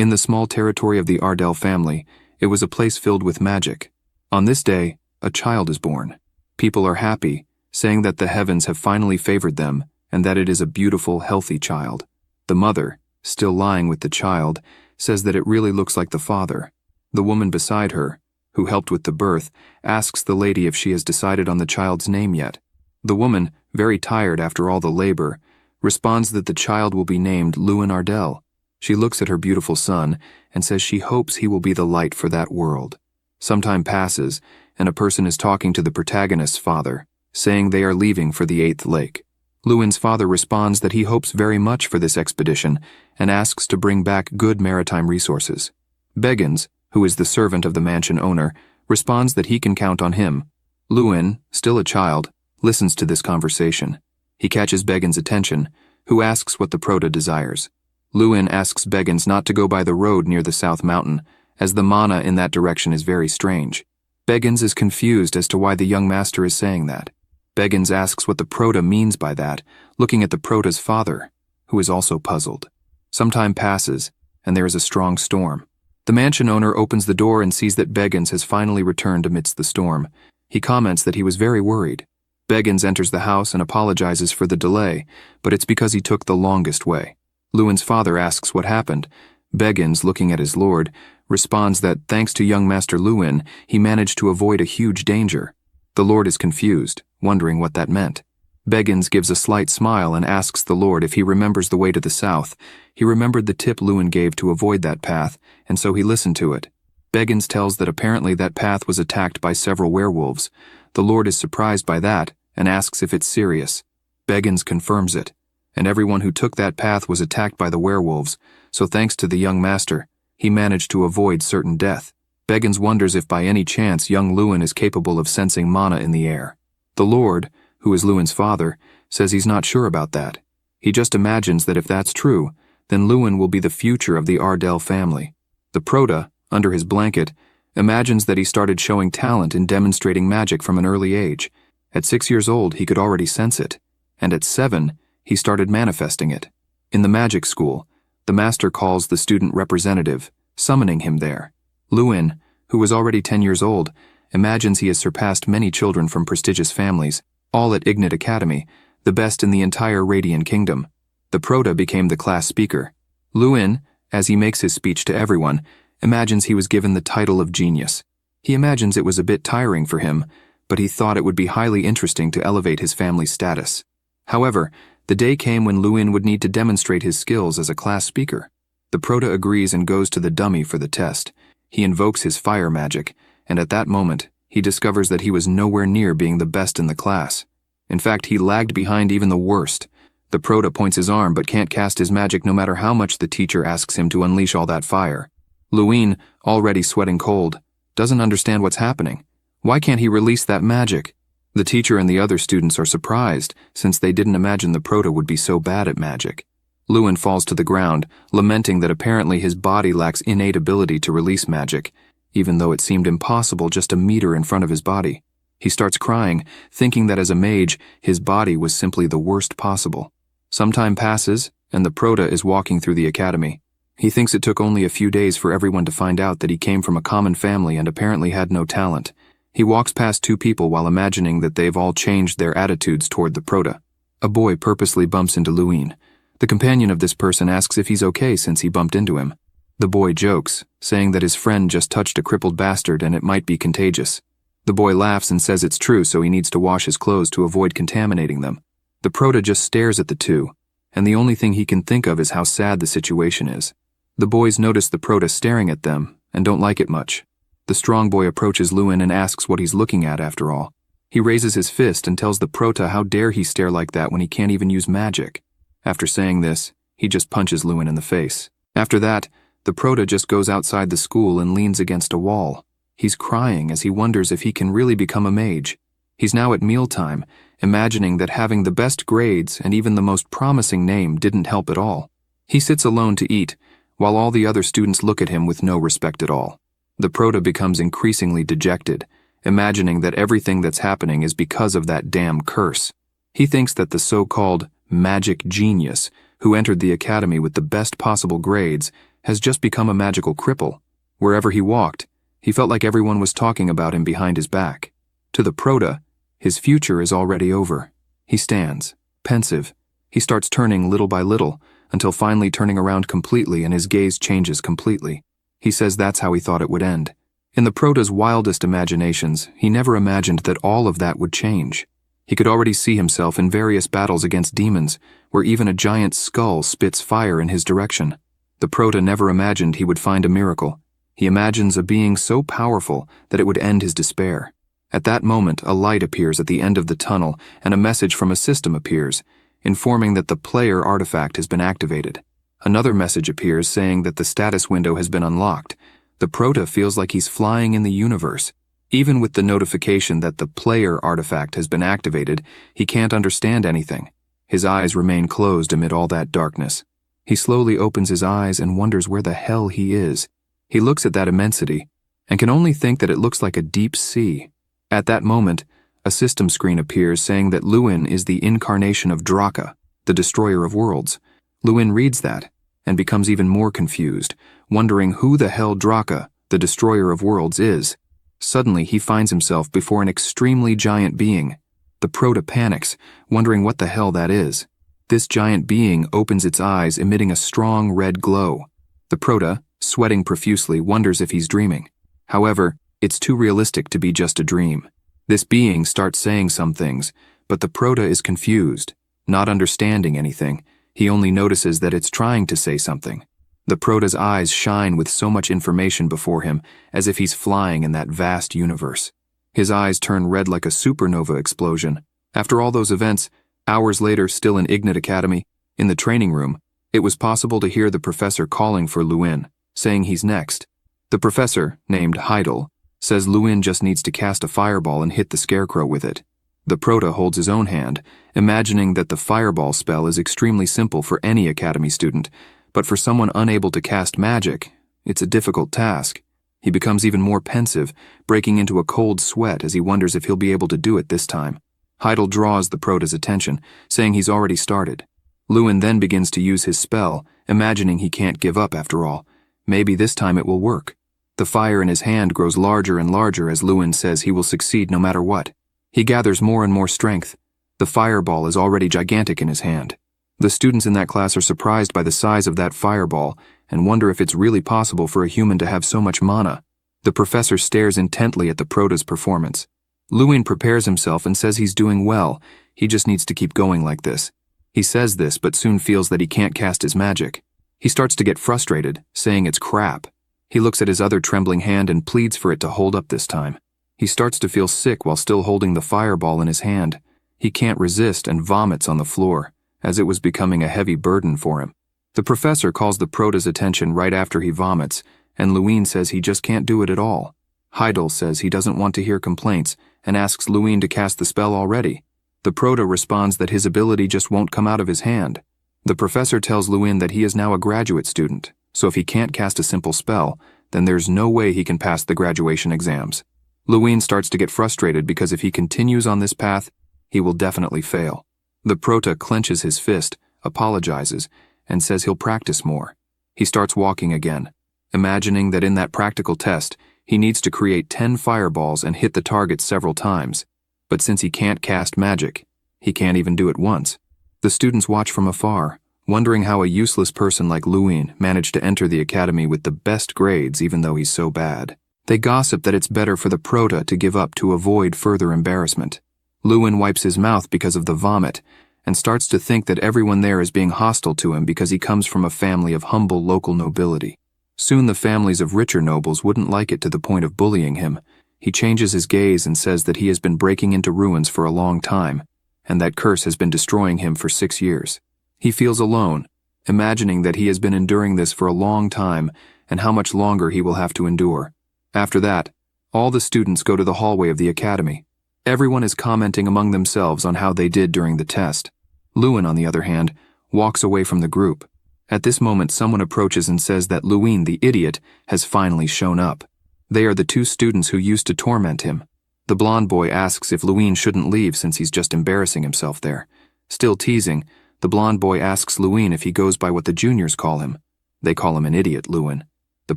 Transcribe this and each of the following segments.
In the small territory of the Ardell family, it was a place filled with magic. On this day, a child is born. People are happy, saying that the heavens have finally favored them and that it is a beautiful, healthy child. The mother, still lying with the child, says that it really looks like the father. The woman beside her, who helped with the birth, asks the lady if she has decided on the child's name yet. The woman, very tired after all the labor, responds that the child will be named Lewin Ardell. She looks at her beautiful son and says she hopes he will be the light for that world. Some time passes, and a person is talking to the protagonist's father, saying they are leaving for the 8th lake. Lewin's father responds that he hopes very much for this expedition and asks to bring back good maritime resources. Beggins, who is the servant of the mansion owner, responds that he can count on him. Lewin, still a child, listens to this conversation. He catches Beggins' attention, who asks what the Prota desires. Lewin asks Beggins not to go by the road near the South Mountain, as the mana in that direction is very strange. Beggins is confused as to why the young master is saying that. Beggins asks what the Prota means by that, looking at the Prota's father, who is also puzzled. Some time passes, and there is a strong storm. The mansion owner opens the door and sees that Beggins has finally returned amidst the storm. He comments that he was very worried. Beggins enters the house and apologizes for the delay, but it's because he took the longest way. Lewin's father asks what happened. Beggins, looking at his lord, responds that thanks to young Master Lewin, he managed to avoid a huge danger. The lord is confused, wondering what that meant. Beggins gives a slight smile and asks the lord if he remembers the way to the south. He remembered the tip Lewin gave to avoid that path, and so he listened to it. Beggins tells that apparently that path was attacked by several werewolves. The lord is surprised by that and asks if it's serious. Beggins confirms it, and everyone who took that path was attacked by the werewolves, so thanks to the young master, he managed to avoid certain death. Beggins wonders if by any chance young Lewin is capable of sensing mana in the air. The lord, who is Lewin's father, says he's not sure about that. He just imagines that if that's true, then Lewin will be the future of the Ardell family. The Prota, under his blanket, imagines that he started showing talent in demonstrating magic from an early age. At 6 years old, he could already sense it, and at 7, he started manifesting it. In the magic school, the master calls the student representative, summoning him there. Lewin, who was already 10 years old, imagines he has surpassed many children from prestigious families, all at Ignat Academy, the best in the entire Radian Kingdom. The Prota became the class speaker. Lewin, as he makes his speech to everyone, imagines he was given the title of genius. He imagines it was a bit tiring for him, but he thought it would be highly interesting to elevate his family's status. However, the day came when Lewin would need to demonstrate his skills as a class speaker. The Prota agrees and goes to the dummy for the test. He invokes his fire magic, and at that moment, he discovers that he was nowhere near being the best in the class. In fact, he lagged behind even the worst. The Prota points his arm but can't cast his magic no matter how much the teacher asks him to unleash all that fire. Lewin, already sweating cold, doesn't understand what's happening. Why can't he release that magic? The teacher and the other students are surprised, since they didn't imagine the Prota would be so bad at magic. Lewin falls to the ground, lamenting that apparently his body lacks innate ability to release magic, even though it seemed impossible just a meter in front of his body. He starts crying, thinking that as a mage, his body was simply the worst possible. Some time passes, and the Prota is walking through the academy. He thinks it took only a few days for everyone to find out that he came from a common family and apparently had no talent. He walks past 2 people while imagining that they've all changed their attitudes toward the Prota. A boy purposely bumps into Lewin. The companion of this person asks if he's okay since he bumped into him. The boy jokes, saying that his friend just touched a crippled bastard and it might be contagious. The boy laughs and says it's true, so he needs to wash his clothes to avoid contaminating them. The Prota just stares at the two, and the only thing he can think of is how sad the situation is. The boys notice the Prota staring at them and don't like it much. The strong boy approaches Lewin and asks what he's looking at after all. He raises his fist and tells the Prota how dare he stare like that when he can't even use magic. After saying this, he just punches Lewin in the face. After that, the Prota just goes outside the school and leans against a wall. He's crying as he wonders if he can really become a mage. He's now at mealtime, imagining that having the best grades and even the most promising name didn't help at all. He sits alone to eat, while all the other students look at him with no respect at all. The Prota becomes increasingly dejected, imagining that everything that's happening is because of that damn curse. He thinks that the so-called magic genius, who entered the academy with the best possible grades, has just become a magical cripple. Wherever he walked, he felt like everyone was talking about him behind his back. To the Prota, his future is already over. He stands, pensive. He starts turning little by little, until finally turning around completely and his gaze changes completely. He says that's how he thought it would end. In the Prota's wildest imaginations, he never imagined that all of that would change. He could already see himself in various battles against demons, where even a giant skull spits fire in his direction. The Prota never imagined he would find a miracle. He imagines a being so powerful that it would end his despair. At that moment, a light appears at the end of the tunnel and a message from a system appears, informing that the player artifact has been activated. Another message appears saying that the status window has been unlocked. The Prota feels like he's flying in the universe. Even with the notification that the player artifact has been activated, he can't understand anything. His eyes remain closed amid all that darkness. He slowly opens his eyes and wonders where the hell he is. He looks at that immensity and can only think that it looks like a deep sea. At that moment, a system screen appears saying that Lewin is the incarnation of Draka, the destroyer of worlds. Lewin reads that and becomes even more confused, wondering who the hell Draka, the destroyer of worlds, is. Suddenly, he finds himself before an extremely giant being. The Prota panics, wondering what the hell that is. This giant being opens its eyes, emitting a strong red glow. The Prota, sweating profusely, wonders if he's dreaming. However, it's too realistic to be just a dream. This being starts saying some things, but the Prota is confused, not understanding anything. He only notices that it's trying to say something. The Prota's eyes shine with so much information before him, as if he's flying in that vast universe. His eyes turn red like a supernova explosion. After all those events, hours later, still in Ignat Academy, in the training room, it was possible to hear the professor calling for Lewin, saying he's next. The professor, named Heidel, says Lewin just needs to cast a fireball and hit the scarecrow with it. The Prota holds his own hand, imagining that the fireball spell is extremely simple for any academy student, but for someone unable to cast magic, it's a difficult task. He becomes even more pensive, breaking into a cold sweat as he wonders if he'll be able to do it this time. Heidel draws the Prota's attention, saying he's already started. Lewin then begins to use his spell, imagining he can't give up after all. Maybe this time it will work. The fire in his hand grows larger and larger as Lewin says he will succeed no matter what. He gathers more and more strength. The fireball is already gigantic in his hand. The students in that class are surprised by the size of that fireball and wonder if it's really possible for a human to have so much mana. The professor stares intently at the Prota's performance. Lewin prepares himself and says he's doing well, he just needs to keep going like this. He says this but soon feels that he can't cast his magic. He starts to get frustrated, saying it's crap. He looks at his other trembling hand and pleads for it to hold up this time. He starts to feel sick while still holding the fireball in his hand. He can't resist and vomits on the floor, as it was becoming a heavy burden for him. The professor calls the Prota's attention right after he vomits, and Lewin says he just can't do it at all. Heidel says he doesn't want to hear complaints and asks Lewin to cast the spell already. The Prota responds that his ability just won't come out of his hand. The professor tells Lewin that he is now a graduate student, so if he can't cast a simple spell, then there's no way he can pass the graduation exams. Lewin starts to get frustrated because if he continues on this path, he will definitely fail. The Prota clenches his fist, apologizes, and says he'll practice more. He starts walking again, imagining that in that practical test, he needs to create 10 fireballs and hit the target several times. But since he can't cast magic, he can't even do it once. The students watch from afar, wondering how a useless person like Lewin managed to enter the academy with the best grades even though he's so bad. They gossip that it's better for the Prota to give up to avoid further embarrassment. Lewin wipes his mouth because of the vomit and starts to think that everyone there is being hostile to him because he comes from a family of humble local nobility. Soon the families of richer nobles wouldn't like it to the point of bullying him. He changes his gaze and says that he has been breaking into ruins for a long time, and that curse has been destroying him for 6 years. He feels alone, imagining that he has been enduring this for a long time and how much longer he will have to endure. After that, all the students go to the hallway of the academy. Everyone is commenting among themselves on how they did during the test. Lewin, on the other hand, walks away from the group. At this moment, someone approaches and says that Lewin, the idiot, has finally shown up. They are the 2 students who used to torment him. The blonde boy asks if Lewin shouldn't leave since he's just embarrassing himself there. Still teasing, the blonde boy asks Lewin if he goes by what the juniors call him. They call him an idiot, Lewin. The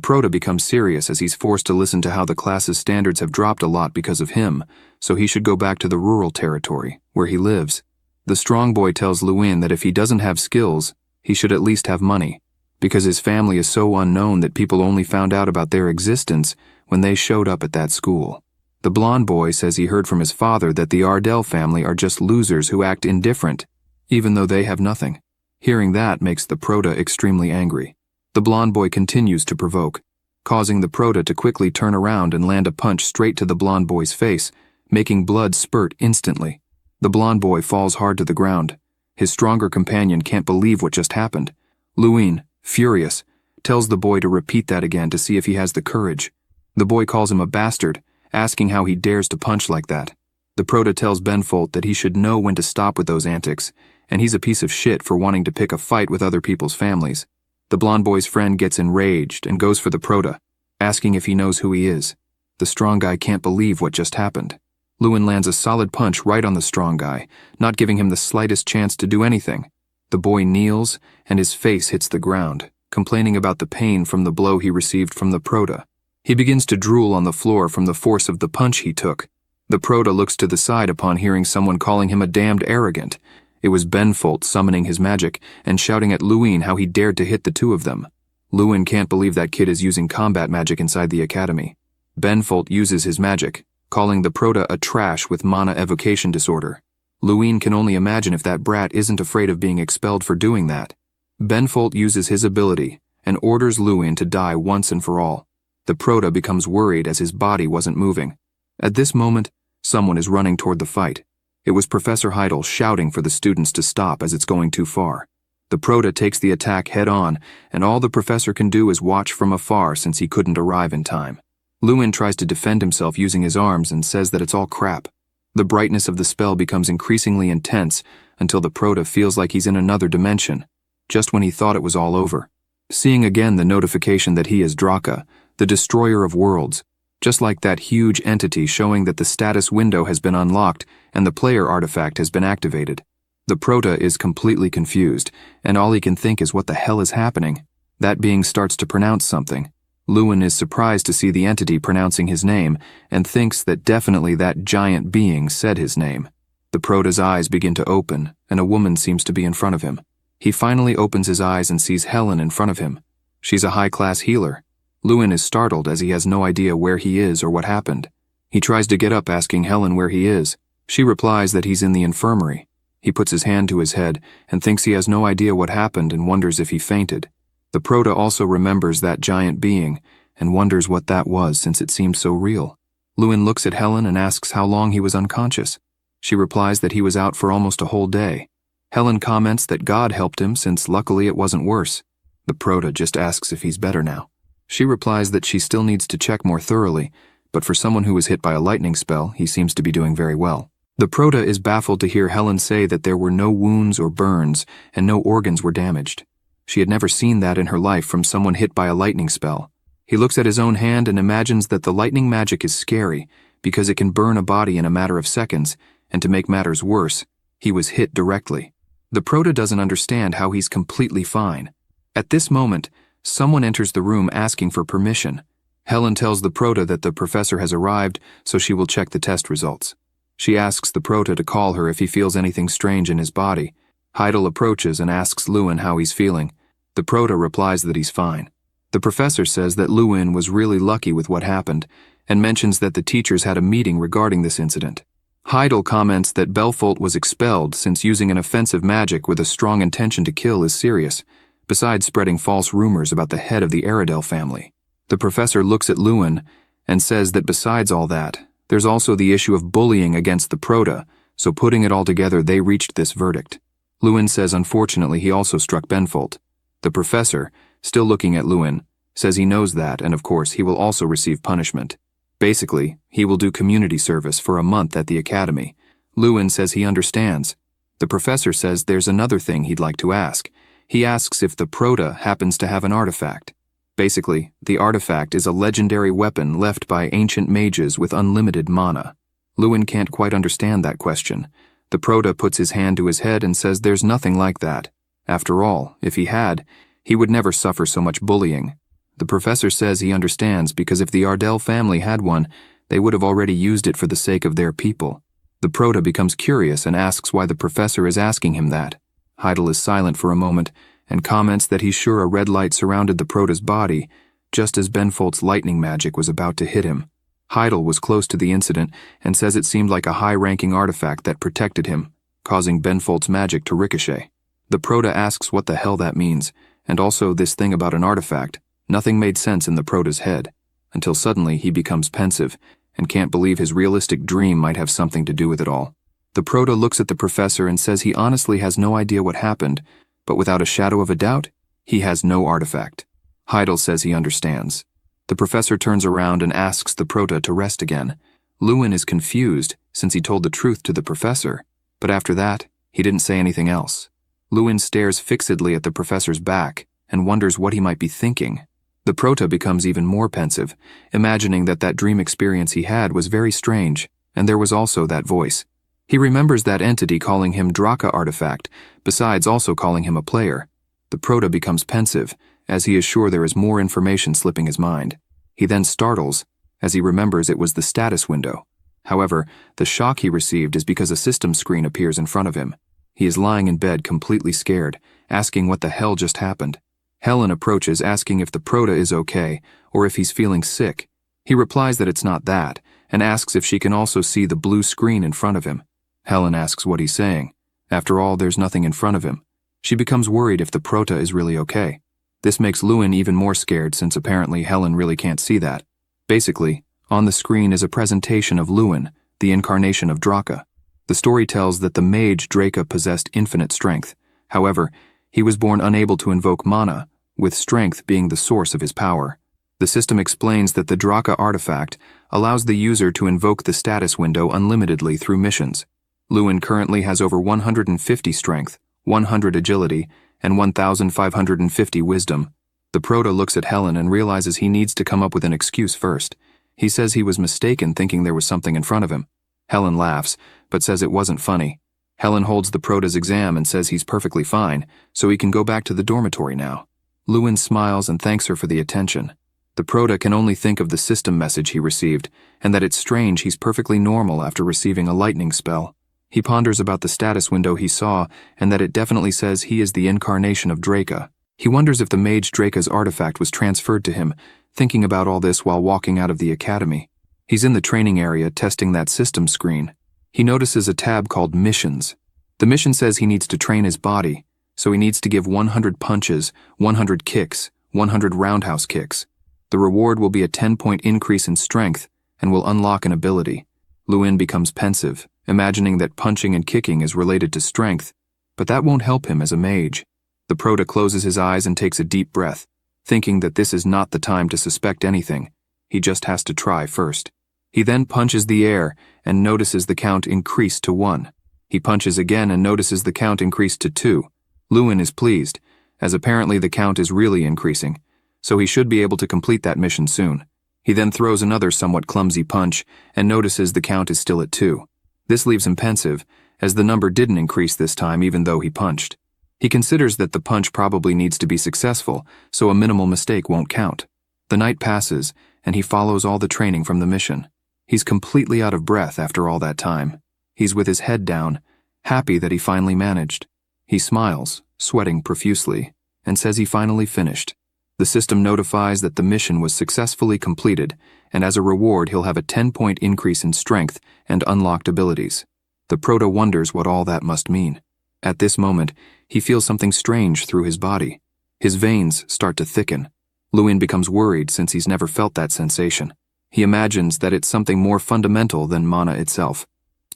Prota becomes serious as he's forced to listen to how the class's standards have dropped a lot because of him, so he should go back to the rural territory, where he lives. The strong boy tells Lewin that if he doesn't have skills, he should at least have money, because his family is so unknown that people only found out about their existence when they showed up at that school. The blonde boy says he heard from his father that the Ardell family are just losers who act indifferent, even though they have nothing. Hearing that makes the Prota extremely angry. The blonde boy continues to provoke, causing the Prota to quickly turn around and land a punch straight to the blonde boy's face, making blood spurt instantly. The blonde boy falls hard to the ground. His stronger companion can't believe what just happened. Lewin, furious, tells the boy to repeat that again to see if he has the courage. The boy calls him a bastard, asking how he dares to punch like that. The Prota tells Benfold that he should know when to stop with those antics, and he's a piece of shit for wanting to pick a fight with other people's families. The blonde boy's friend gets enraged and goes for the Prota, asking if he knows who he is. The strong guy can't believe what just happened. Lewin lands a solid punch right on the strong guy, not giving him the slightest chance to do anything. The boy kneels, and his face hits the ground, complaining about the pain from the blow he received from the Prota. He begins to drool on the floor from the force of the punch he took. The Prota looks to the side upon hearing someone calling him a damned arrogant. It was Benfold summoning his magic and shouting at Lewin how he dared to hit the two of them. Lewin can't believe that kid is using combat magic inside the academy. Benfold uses his magic, calling the Prota a trash with mana evocation disorder. Lewin can only imagine if that brat isn't afraid of being expelled for doing that. Benfold uses his ability and orders Lewin to die once and for all. The Prota becomes worried as his body wasn't moving. At this moment, someone is running toward the fight. It was Professor Heidel shouting for the students to stop as it's going too far. The Prota takes the attack head on, and all the professor can do is watch from afar since he couldn't arrive in time. Lewin tries to defend himself using his arms and says that it's all crap. The brightness of the spell becomes increasingly intense until the Prota feels like he's in another dimension, just when he thought it was all over. Seeing again the notification that he is Draka, the destroyer of worlds, just like that huge entity showing that the status window has been unlocked and the player artifact has been activated. The Prota is completely confused, and all he can think is what the hell is happening. That being starts to pronounce something. Lewin is surprised to see the entity pronouncing his name and thinks that definitely that giant being said his name. The Prota's eyes begin to open, and a woman seems to be in front of him. He finally opens his eyes and sees Helen in front of him. She's a high-class healer. Lewin is startled as he has no idea where he is or what happened. He tries to get up asking Helen where he is. She replies that he's in the infirmary. He puts his hand to his head and thinks he has no idea what happened and wonders if he fainted. The Prota also remembers that giant being and wonders what that was since it seemed so real. Lewin looks at Helen and asks how long he was unconscious. She replies that he was out for almost a whole day. Helen comments that God helped him since luckily it wasn't worse. The Prota just asks if he's better now. She replies that she still needs to check more thoroughly, but for someone who was hit by a lightning spell, he seems to be doing very well. The Prota is baffled to hear Helen say that there were no wounds or burns and no organs were damaged. She had never seen that in her life from someone hit by a lightning spell. He looks at his own hand and imagines that the lightning magic is scary because it can burn a body in a matter of seconds, and to make matters worse, he was hit directly. The Prota doesn't understand how he's completely fine. At this moment, someone enters the room asking for permission. Helen tells the Prota that the professor has arrived, so she will check the test results. She asks the Prota to call her if he feels anything strange in his body. Heidel approaches and asks Lewin how he's feeling. The Prota replies that he's fine. The professor says that Lewin was really lucky with what happened, and mentions that the teachers had a meeting regarding this incident. Heidel comments that Belfolt was expelled since using an offensive magic with a strong intention to kill is serious, besides spreading false rumors about the head of the Aradel family. The professor looks at Lewin and says that besides all that, there's also the issue of bullying against the Prota, so putting it all together they reached this verdict. Lewin says unfortunately he also struck Benfold. The professor, still looking at Lewin, says he knows that and of course he will also receive punishment. Basically, he will do community service for a month at the academy. Lewin says he understands. The professor says there's another thing he'd like to ask. He asks if the Prota happens to have an artifact. Basically, the artifact is a legendary weapon left by ancient mages with unlimited mana. Lewin can't quite understand that question. The Prota puts his hand to his head and says there's nothing like that. After all, if he had, He would never suffer so much bullying. The professor says he understands because if the Ardell family had one, they would have already used it for the sake of their people. The Prota becomes curious and asks why the professor is asking him that. Heidel is silent for a moment and comments that he's sure a red light surrounded the Prota's body, just as Benfolt's lightning magic was about to hit him. Heidel was close to the incident and says it seemed like a high-ranking artifact that protected him, causing Benfolt's magic to ricochet. The Prota asks what the hell that means, and also this thing about an artifact. Nothing made sense in the Prota's head, until suddenly he becomes pensive and can't believe his realistic dream might have something to do with it all. The Prota looks at the professor and says he honestly has no idea what happened, but without a shadow of a doubt, he has no artifact. Heidel says he understands. The professor turns around and asks the Prota to rest again. Lewin is confused since he told the truth to the professor, but after that, he didn't say anything else. Lewin stares fixedly at the professor's back and wonders what he might be thinking. The Prota becomes even more pensive, imagining that dream experience he had was very strange, and there was also that voice. He remembers that entity calling him Draka Artifact, besides also calling him a player. The Prota becomes pensive, as he is sure there is more information slipping his mind. He then startles, as he remembers it was the status window. However, the shock he received is because a system screen appears in front of him. He is lying in bed completely scared, asking what the hell just happened. Helen approaches asking if the Prota is okay, or if he's feeling sick. He replies that it's not that, and asks if she can also see the blue screen in front of him. Helen asks what he's saying. After all, there's nothing in front of him. She becomes worried if the Prota is really okay. This makes Lewin even more scared since apparently Helen really can't see that. Basically, on the screen is a presentation of Lewin, the incarnation of Draka. The story tells that the mage Draka possessed infinite strength. However, he was born unable to invoke mana, with strength being the source of his power. The system explains that the Draka artifact allows the user to invoke the status window unlimitedly through missions. Lewin currently has over 150 strength, 100 agility, and 1,550 wisdom. The Prota looks at Helen and realizes he needs to come up with an excuse first. He says he was mistaken thinking there was something in front of him. Helen laughs, but says it wasn't funny. Helen holds the Prota's exam and says he's perfectly fine, so he can go back to the dormitory now. Lewin smiles and thanks her for the attention. The Prota can only think of the system message he received, and that it's strange he's perfectly normal after receiving a lightning spell. He ponders about the status window he saw, and that it definitely says he is the incarnation of Draka. He wonders if the mage Draka's artifact was transferred to him, thinking about all this while walking out of the academy. He's in the training area testing that system screen. He notices a tab called Missions. The mission says he needs to train his body, so he needs to give 100 punches, 100 kicks, 100 roundhouse kicks. The reward will be a 10-point increase in strength and will unlock an ability. Lewin becomes pensive, imagining that punching and kicking is related to strength, but that won't help him as a mage. The Prota closes his eyes and takes a deep breath, thinking that this is not the time to suspect anything. He just has to try first. He then punches the air and notices the count increase to 1. He punches again and notices the count increase to 2. Lewin is pleased, as apparently the count is really increasing, so he should be able to complete that mission soon. He then throws another somewhat clumsy punch and notices the count is still at 2. This leaves him pensive, as the number didn't increase this time even though he punched. He considers that the punch probably needs to be successful, so a minimal mistake won't count. The night passes, and he follows all the training from the mission. He's completely out of breath after all that time. He's with his head down, happy that he finally managed. He smiles, sweating profusely, and says he finally finished. The system notifies that the mission was successfully completed, and as a reward he'll have a 10-point increase in strength and unlocked abilities. The Prota wonders what all that must mean. At this moment, he feels something strange through his body. His veins start to thicken. Lewin becomes worried since he's never felt that sensation. He imagines that it's something more fundamental than mana itself.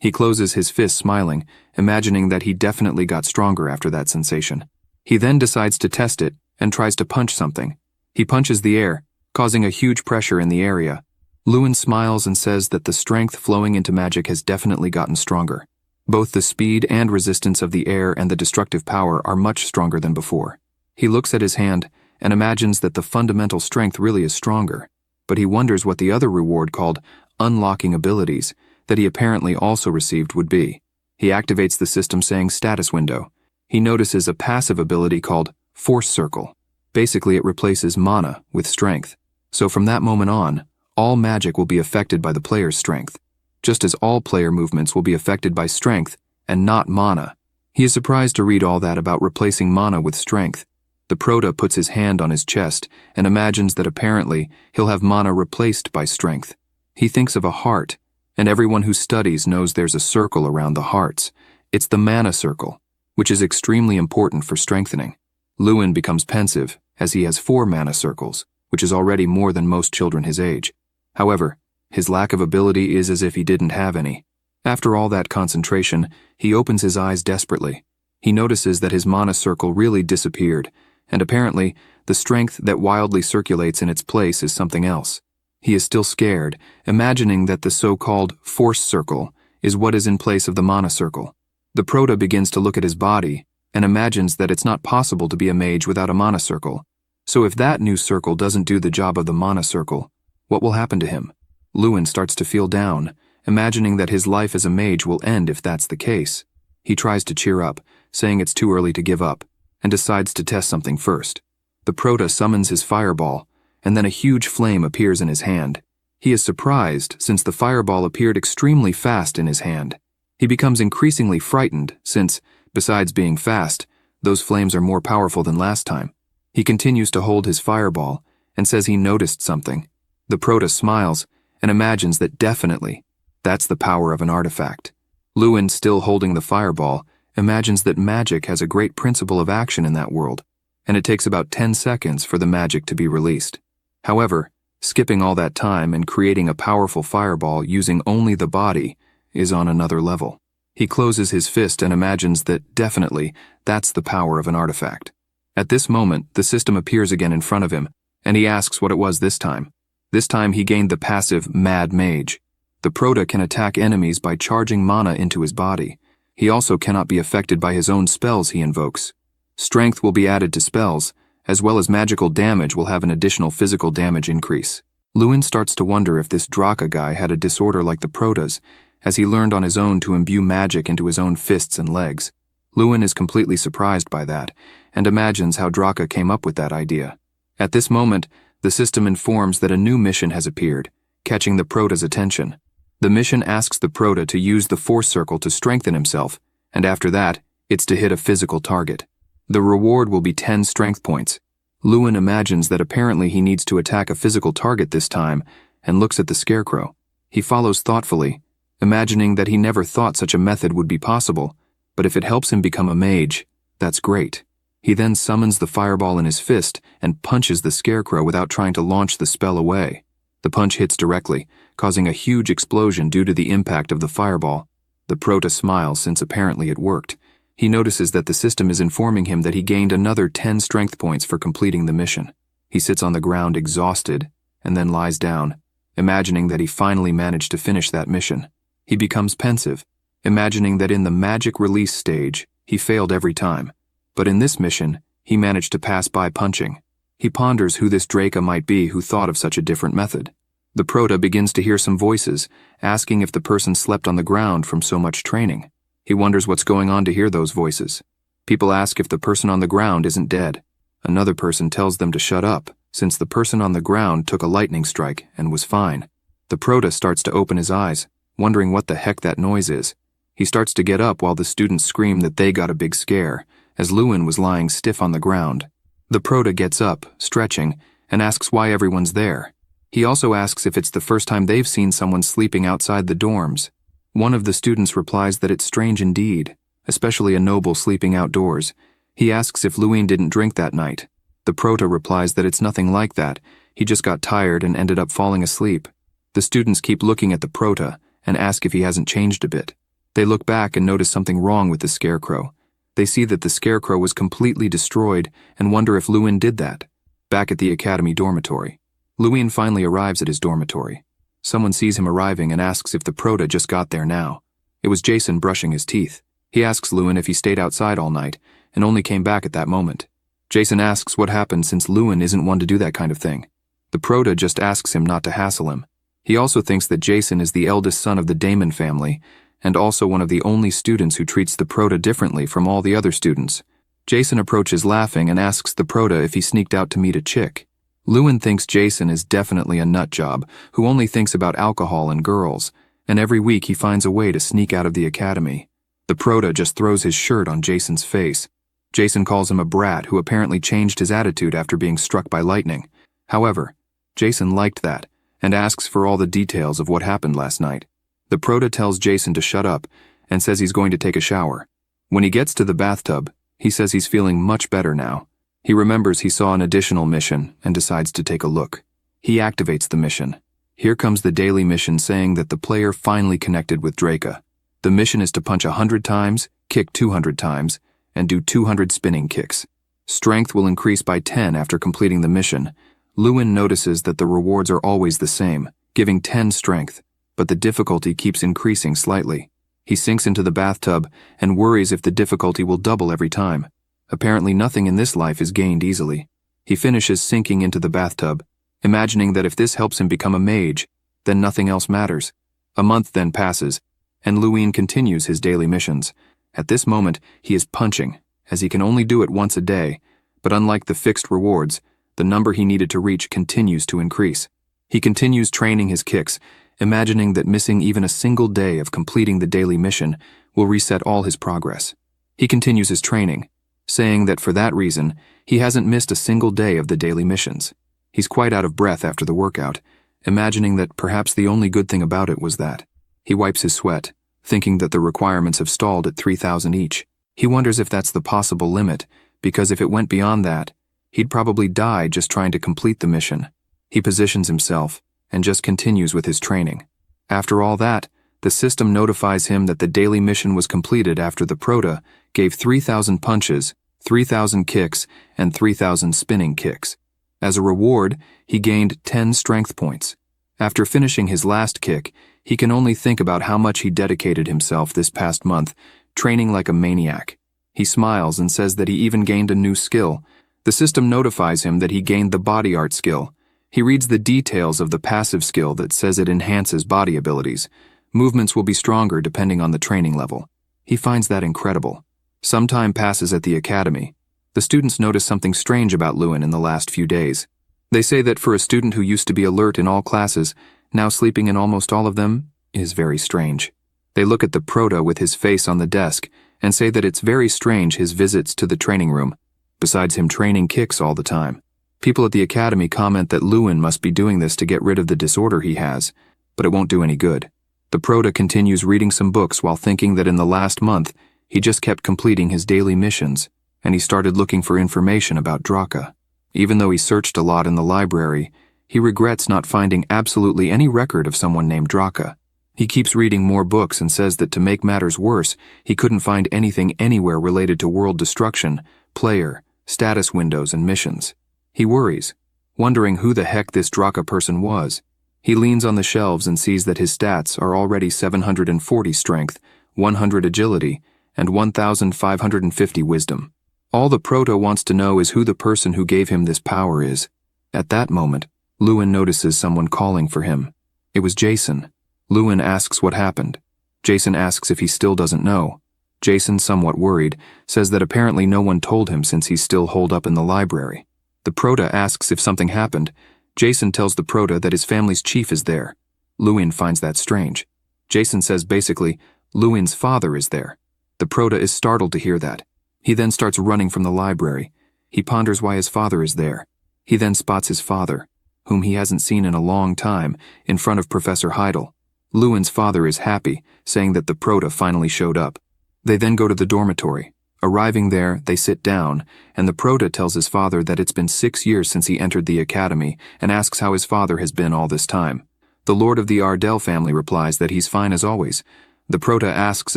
He closes his fist smiling, imagining that he definitely got stronger after that sensation. He then decides to test it and tries to punch something. He punches the air, causing a huge pressure in the area. Lewin smiles and says that the strength flowing into magic has definitely gotten stronger. Both the speed and resistance of the air and the destructive power are much stronger than before. He looks at his hand and imagines that the fundamental strength really is stronger, but he wonders what the other reward called unlocking abilities that he apparently also received would be. He activates the system saying status window. He notices a passive ability called Force Circle. Basically, it replaces mana with strength. So from that moment on, all magic will be affected by the player's strength, just as all player movements will be affected by strength and not mana. He is surprised to read all that about replacing mana with strength. The Prota puts his hand on his chest and imagines that apparently he'll have mana replaced by strength. He thinks of a heart, and everyone who studies knows there's a circle around the hearts. It's the mana circle, which is extremely important for strengthening. Lewin becomes pensive, as he has 4 mana circles, which is already more than most children his age. However, his lack of ability is as if he didn't have any. After all that concentration, he opens his eyes desperately. He notices that his mana circle really disappeared, and apparently, the strength that wildly circulates in its place is something else. He is still scared, imagining that the so-called force circle is what is in place of the mana circle. The Prota begins to look at his body and imagines that it's not possible to be a mage without a mana circle. So if that new circle doesn't do the job of the mana circle, what will happen to him? Lewin starts to feel down, imagining that his life as a mage will end if that's the case. He tries to cheer up, saying it's too early to give up, and decides to test something first. The Prota summons his fireball, and then a huge flame appears in his hand. He is surprised since the fireball appeared extremely fast in his hand. He becomes increasingly frightened since, besides being fast, those flames are more powerful than last time. He continues to hold his fireball and says he noticed something. The Prota smiles and imagines that definitely that's the power of an artifact. Lewin, still holding the fireball, imagines that magic has a great principle of action in that world, and it takes about 10 seconds for the magic to be released. However, skipping all that time and creating a powerful fireball using only the body is on another level. He closes his fist and imagines that definitely that's the power of an artifact. At this moment, the system appears again in front of him, and he asks what it was this time. This time he gained the passive Mad Mage. The Prota can attack enemies by charging mana into his body. He also cannot be affected by his own spells he invokes. Strength will be added to spells, as well as magical damage will have an additional physical damage increase. Lewin starts to wonder if this Draka guy had a disorder like the Protas, as he learned on his own to imbue magic into his own fists and legs. Lewin is completely surprised by that, and imagines how Draka came up with that idea. At this moment, the system informs that a new mission has appeared, catching the Prota's attention. The mission asks the Prota to use the force circle to strengthen himself, and after that, it's to hit a physical target. The reward will be 10 strength points. Lewin imagines that apparently he needs to attack a physical target this time, and looks at the scarecrow. He follows thoughtfully, imagining that he never thought such a method would be possible, but if it helps him become a mage, that's great. He then summons the fireball in his fist and punches the scarecrow without trying to launch the spell away. The punch hits directly, causing a huge explosion due to the impact of the fireball. The Prota smiles since apparently it worked. He notices that the system is informing him that he gained another 10 strength points for completing the mission. He sits on the ground exhausted, and then lies down, imagining that he finally managed to finish that mission. He becomes pensive, imagining that in the magic release stage, he failed every time. But in this mission, he managed to pass by punching. He ponders who this Draka might be who thought of such a different method. The Prota begins to hear some voices, asking if the person slept on the ground from so much training. He wonders what's going on to hear those voices. People ask if the person on the ground isn't dead. Another person tells them to shut up, since the person on the ground took a lightning strike and was fine. The Prota starts to open his eyes, wondering what the heck that noise is. He starts to get up while the students scream that they got a big scare, as Lewin was lying stiff on the ground. The Prota gets up, stretching, and asks why everyone's there. He also asks if it's the first time they've seen someone sleeping outside the dorms. One of the students replies that it's strange indeed, especially a noble sleeping outdoors. He asks if Lewin didn't drink that night. The Prota replies that it's nothing like that, he just got tired and ended up falling asleep. The students keep looking at the Prota and ask if he hasn't changed a bit. They look back and notice something wrong with the scarecrow. They see that the scarecrow was completely destroyed and wonder if Lewin did that. Back at the academy dormitory, Lewin finally arrives at his dormitory. Someone sees him arriving and asks if the Prota just got there now. It was Jason brushing his teeth. He asks Lewin if he stayed outside all night and only came back at that moment. Jason asks what happened since Lewin isn't one to do that kind of thing. The Prota just asks him not to hassle him. He also thinks that Jason is the eldest son of the Damon family and also one of the only students who treats the Prota differently from all the other students. Jason approaches laughing and asks the Prota if he sneaked out to meet a chick. Lewin thinks Jason is definitely a nut job who only thinks about alcohol and girls, and every week he finds a way to sneak out of the academy. The Prota just throws his shirt on Jason's face. Jason calls him a brat who apparently changed his attitude after being struck by lightning. However, Jason liked that and asks for all the details of what happened last night. The Prota tells Jason to shut up and says he's going to take a shower. When he gets to the bathtub, he says he's feeling much better now. He remembers he saw an additional mission and decides to take a look. He activates the mission. Here comes the daily mission saying that the player finally connected with Draca. The mission is to punch 100 times, kick 200 times, and do 200 spinning kicks. Strength will increase by 10 after completing the mission. Lewin notices that the rewards are always the same, giving 10 strength, but the difficulty keeps increasing slightly. He sinks into the bathtub and worries if the difficulty will double every time. Apparently nothing in this life is gained easily. He finishes sinking into the bathtub, imagining that if this helps him become a mage, then nothing else matters. A month then passes, and Lewin continues his daily missions. At this moment, he is punching, as he can only do it once a day, but unlike the fixed rewards, the number he needed to reach continues to increase. He continues training his kicks, imagining that missing even a single day of completing the daily mission will reset all his progress. He continues his training, saying that for that reason, he hasn't missed a single day of the daily missions. He's quite out of breath after the workout, imagining that perhaps the only good thing about it was that. He wipes his sweat, thinking that the requirements have stalled at 3,000 each. He wonders if that's the possible limit, because if it went beyond that, he'd probably die just trying to complete the mission. He positions himself and just continues with his training. After all that, the system notifies him that the daily mission was completed after the Prota gave 3,000 punches, 3,000 kicks, and 3,000 spinning kicks. As a reward, he gained 10 strength points. After finishing his last kick, he can only think about how much he dedicated himself this past month, training like a maniac. He smiles and says that he even gained a new skill. The system notifies him that he gained the body art skill. He reads the details of the passive skill that says it enhances body abilities. Movements will be stronger depending on the training level. He finds that incredible. Some time passes at the academy. The students notice something strange about Lewin in the last few days. They say that for a student who used to be alert in all classes, now sleeping in almost all of them, is very strange. They look at the Prota with his face on the desk and say that it's very strange his visits to the training room, besides him training kicks all the time. People at the academy comment that Lewin must be doing this to get rid of the disorder he has, but it won't do any good. The Prota continues reading some books while thinking that in the last month, he just kept completing his daily missions, and he started looking for information about Draca. Even though he searched a lot in the library, he regrets not finding absolutely any record of someone named Draca. He keeps reading more books and says that to make matters worse, he couldn't find anything anywhere related to world destruction, player, status windows, and missions. He worries, wondering who the heck this Draca person was. He leans on the shelves and sees that his stats are already 740 strength, 100 agility, and 1,550 wisdom. All the Prota wants to know is who the person who gave him this power is. At that moment, Lewin notices someone calling for him. It was Jason. Lewin asks what happened. Jason asks if he still doesn't know. Jason, somewhat worried, says that apparently no one told him since he's still holed up in the library. The Prota asks if something happened. Jason tells the Prota that his family's chief is there. Lewin finds that strange. Jason says basically, Lewin's father is there. The Prota is startled to hear that. He then starts running from the library. He ponders why his father is there. He then spots his father, whom he hasn't seen in a long time, in front of Professor Heidel. Lewin's father is happy, saying that the Prota finally showed up. They then go to the dormitory. Arriving there, they sit down, and the Prota tells his father that it's been 6 years since he entered the academy and asks how his father has been all this time. The Lord of the Ardell family replies that he's fine as always. The Prota asks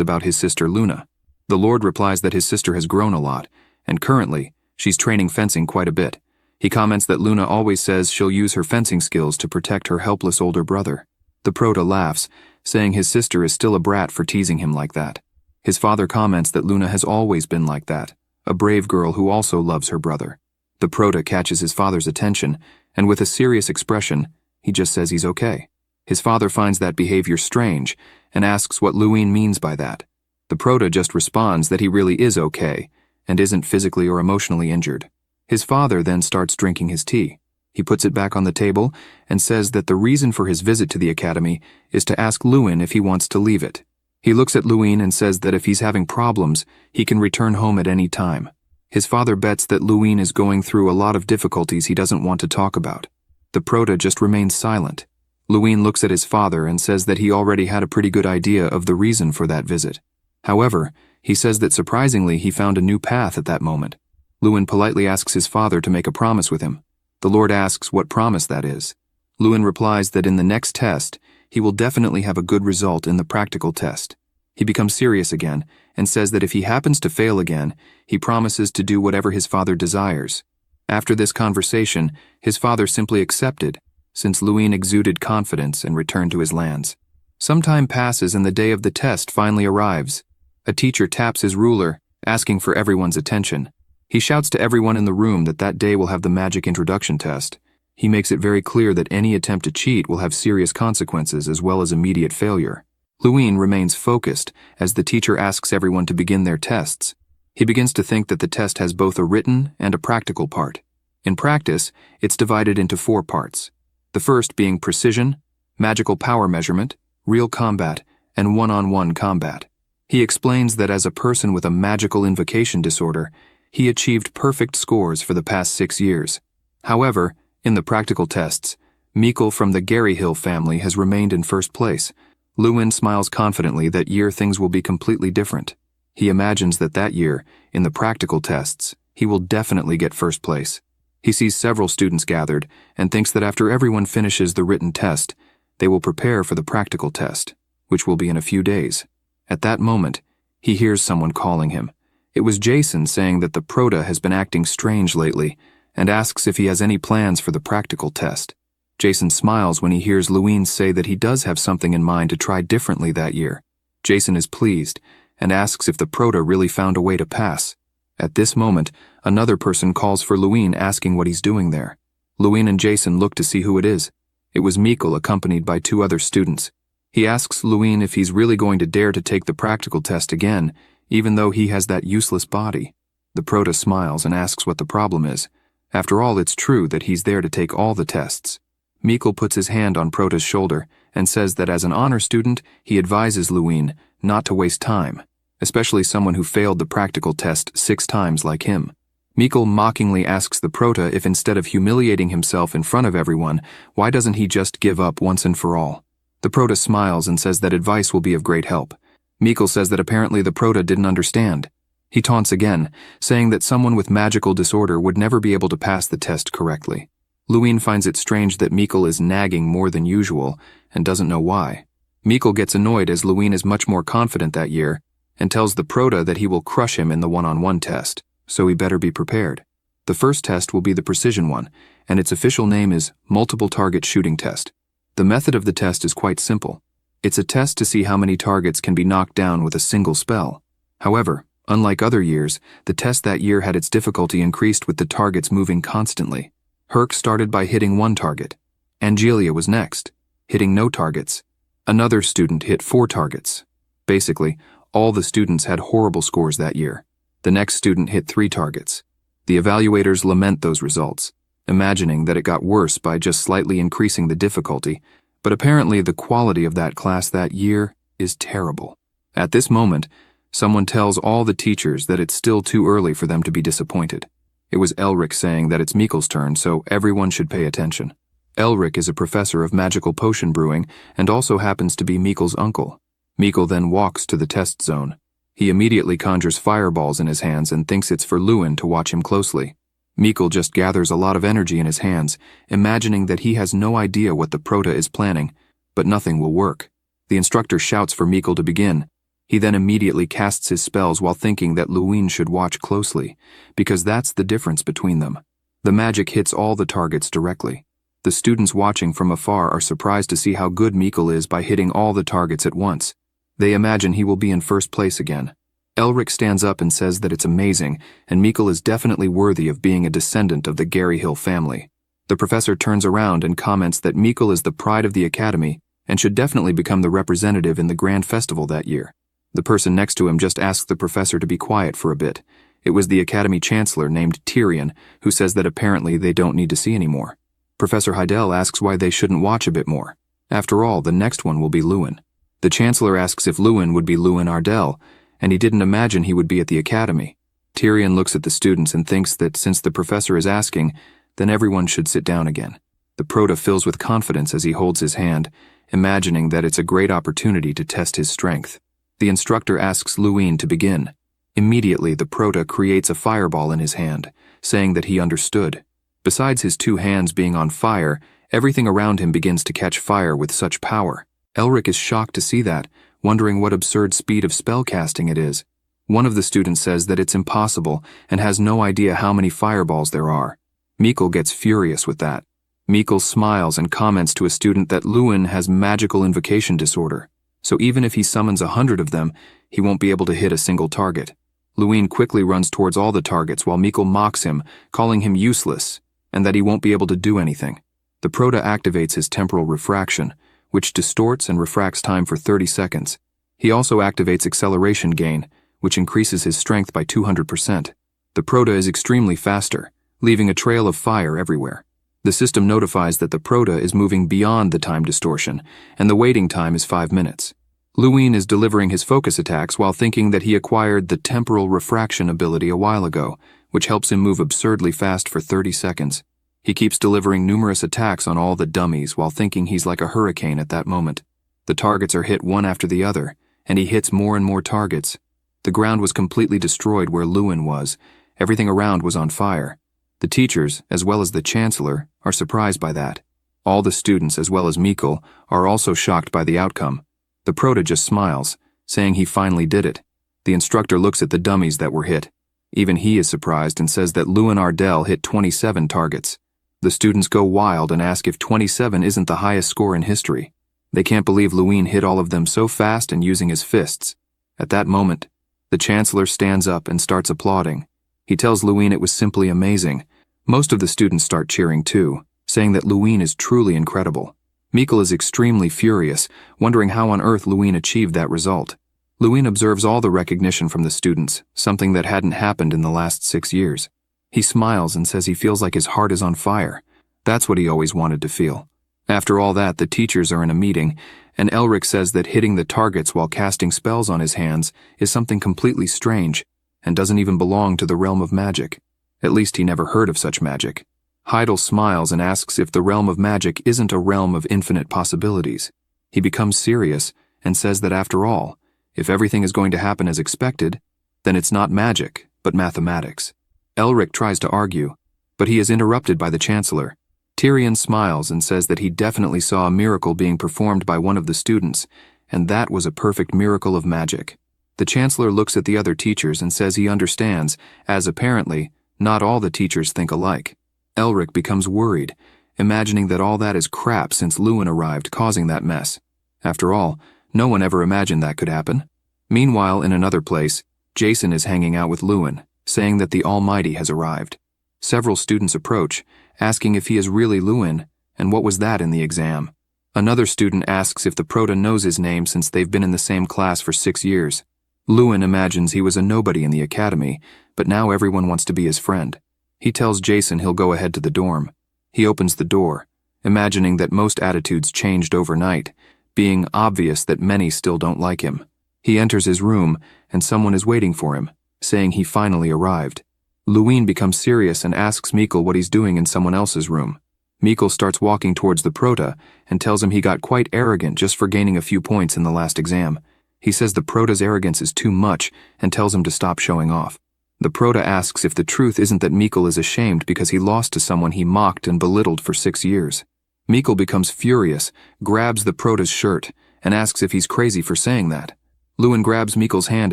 about his sister Luna. The Lord replies that his sister has grown a lot, and currently, she's training fencing quite a bit. He comments that Luna always says she'll use her fencing skills to protect her helpless older brother. The Prota laughs, saying his sister is still a brat for teasing him like that. His father comments that Luna has always been like that, a brave girl who also loves her brother. The Prota catches his father's attention, and with a serious expression, he just says he's okay. His father finds that behavior strange and asks what Lewin means by that. The Prota just responds that he really is okay, and isn't physically or emotionally injured. His father then starts drinking his tea. He puts it back on the table and says that the reason for his visit to the academy is to ask Lewin if he wants to leave it. He looks at Lewin and says that if he's having problems, he can return home at any time. His father bets that Lewin is going through a lot of difficulties he doesn't want to talk about. The prota just remains silent. Lewin looks at his father and says that he already had a pretty good idea of the reason for that visit. However, he says that surprisingly he found a new path at that moment. Lewin politely asks his father to make a promise with him. The Lord asks what promise that is. Lewin replies that in the next test, he will definitely have a good result in the practical test. He becomes serious again and says that if he happens to fail again, he promises to do whatever his father desires. After this conversation, his father simply accepted, since Lewin exuded confidence and returned to his lands. Some time passes and the day of the test finally arrives. A teacher taps his ruler, asking for everyone's attention. He shouts to everyone in the room that that day will have the magic introduction test. He makes it very clear that any attempt to cheat will have serious consequences as well as immediate failure. Lewin remains focused as the teacher asks everyone to begin their tests. He begins to think that the test has both a written and a practical part. In practice, it's divided into 4 parts. The first being precision, magical power measurement, real combat, and one-on-one combat. He explains that as a person with a magical invocation disorder, he achieved perfect scores for the past 6 years. However, in the practical tests, Mikkel from the Garyhill family has remained in first place. Lewin smiles confidently that year things will be completely different. He imagines that year, in the practical tests, he will definitely get first place. He sees several students gathered and thinks that after everyone finishes the written test, they will prepare for the practical test, which will be in a few days. At that moment, he hears someone calling him. It was Jason saying that the prota has been acting strange lately and asks if he has any plans for the practical test. Jason smiles when he hears Lewin say that he does have something in mind to try differently that year. Jason is pleased and asks if the prota really found a way to pass. At this moment, another person calls for Lewin asking what he's doing there. Lewin and Jason look to see who it is. It was Mikkel accompanied by 2 other students. He asks Lewin if he's really going to dare to take the practical test again, even though he has that useless body. The prota smiles and asks what the problem is. After all, it's true that he's there to take all the tests. Mikkel puts his hand on Prota's shoulder and says that as an honor student, he advises Lewin not to waste time, especially someone who failed the practical test 6 times like him. Mikkel mockingly asks the prota if instead of humiliating himself in front of everyone, why doesn't he just give up once and for all? The prota smiles and says that advice will be of great help. Mikkel says that apparently the prota didn't understand. He taunts again, saying that someone with magical disorder would never be able to pass the test correctly. Lewin finds it strange that Mikkel is nagging more than usual and doesn't know why. Mikkel gets annoyed as Lewin is much more confident that year and tells the prota that he will crush him in the one-on-one test, so he better be prepared. The first test will be the precision one, and its official name is multiple target shooting test. The method of the test is quite simple. It's a test to see how many targets can be knocked down with a single spell. However, unlike other years, the test that year had its difficulty increased with the targets moving constantly. Herc started by hitting 1 target. Angelia was next, hitting no targets. Another student hit 4 targets. Basically, all the students had horrible scores that year. The next student hit 3 targets. The evaluators lament those results, imagining that it got worse by just slightly increasing the difficulty, but apparently the quality of that class that year is terrible. At this moment, someone tells all the teachers that it's still too early for them to be disappointed. It was Elric saying that it's Mikkel's turn, so everyone should pay attention. Elric is a professor of magical potion brewing and also happens to be Mikkel's uncle. Mikkel then walks to the test zone. He immediately conjures fireballs in his hands and thinks it's for Lewin to watch him closely. Mikkel just gathers a lot of energy in his hands, imagining that he has no idea what the prota is planning, but nothing will work. The instructor shouts for Mikkel to begin. He then immediately casts his spells while thinking that Lewin should watch closely, because that's the difference between them. The magic hits all the targets directly. The students watching from afar are surprised to see how good Mikkel is by hitting all the targets at once. They imagine he will be in first place again. Elric stands up and says that it's amazing, and Mikkel is definitely worthy of being a descendant of the Garyhill family. The professor turns around and comments that Mikkel is the pride of the academy and should definitely become the representative in the grand festival that year. The person next to him just asks the professor to be quiet for a bit. It was the Academy Chancellor named Tyrion who says that apparently they don't need to see anymore. Professor Heidel asks why they shouldn't watch a bit more. After all, the next one will be Lewin. The Chancellor asks if Lewin would be Lewin Ardell, and he didn't imagine he would be at the Academy. Tyrion looks at the students and thinks that since the professor is asking, then everyone should sit down again. The Prota fills with confidence as he holds his hand, imagining that it's a great opportunity to test his strength. The instructor asks Lewin to begin. Immediately, the Prota creates a fireball in his hand, saying that he understood. Besides his two hands being on fire, everything around him begins to catch fire with such power. Elric is shocked to see that, wondering what absurd speed of spellcasting it is. One of the students says that it's impossible and has no idea how many fireballs there are. Mikkel gets furious with that. Mikkel smiles and comments to a student that Lewin has magical invocation disorder, so even if he summons 100 of them, he won't be able to hit a single target. Lewin quickly runs towards all the targets while Mikkel mocks him, calling him useless, and that he won't be able to do anything. The Prota activates his temporal refraction, which distorts and refracts time for 30 seconds. He also activates acceleration gain, which increases his strength by 200%. The Prota is extremely faster, leaving a trail of fire everywhere. The system notifies that the Prota is moving beyond the time distortion, and the waiting time is 5 minutes. Lewin is delivering his focus attacks while thinking that he acquired the temporal refraction ability a while ago, which helps him move absurdly fast for 30 seconds. He keeps delivering numerous attacks on all the dummies while thinking he's like a hurricane at that moment. The targets are hit one after the other, and he hits more and more targets. The ground was completely destroyed where Lewin was. Everything around was on fire. The teachers, as well as the Chancellor, are surprised by that. All the students, as well as Mikkel, are also shocked by the outcome. The Prota just smiles, saying he finally did it. The instructor looks at the dummies that were hit. Even he is surprised and says that Lewin Ardell hit 27 targets. The students go wild and ask if 27 isn't the highest score in history. They can't believe Lewin hit all of them so fast and using his fists. At that moment, the Chancellor stands up and starts applauding. He tells Lewin it was simply amazing. Most of the students start cheering too, saying that Lewin is truly incredible. Mikkel is extremely furious, wondering how on earth Lewin achieved that result. Lewin observes all the recognition from the students, something that hadn't happened in the last 6 years. He smiles and says he feels like his heart is on fire. That's what he always wanted to feel. After all that, the teachers are in a meeting, and Elric says that hitting the targets while casting spells on his hands is something completely strange, and doesn't even belong to the realm of magic. At least he never heard of such magic. Heidel smiles and asks if the realm of magic isn't a realm of infinite possibilities. He becomes serious and says that after all, if everything is going to happen as expected, then it's not magic, but mathematics. Elric tries to argue, but he is interrupted by the Chancellor. Tyrion smiles and says that he definitely saw a miracle being performed by one of the students, and that was a perfect miracle of magic. The Chancellor looks at the other teachers and says he understands, as apparently, not all the teachers think alike. Elric becomes worried, imagining that all that is crap since Lewin arrived causing that mess. After all, no one ever imagined that could happen. Meanwhile, in another place, Jason is hanging out with Lewin, saying that the Almighty has arrived. Several students approach, asking if he is really Lewin, and what was that in the exam. Another student asks if the Prota knows his name since they've been in the same class for 6 years. Lewin imagines he was a nobody in the academy, but now everyone wants to be his friend. He tells Jason he'll go ahead to the dorm. He opens the door, imagining that most attitudes changed overnight, being obvious that many still don't like him. He enters his room, and someone is waiting for him, saying he finally arrived. Lewin becomes serious and asks Mikkel what he's doing in someone else's room. Mikkel starts walking towards the Prota and tells him he got quite arrogant just for gaining a few points in the last exam. He says the Prota's arrogance is too much and tells him to stop showing off. The Prota asks if the truth isn't that Mikkel is ashamed because he lost to someone he mocked and belittled for 6 years. Mikkel becomes furious, grabs the Prota's shirt, and asks if he's crazy for saying that. Lewin grabs Mikkel's hand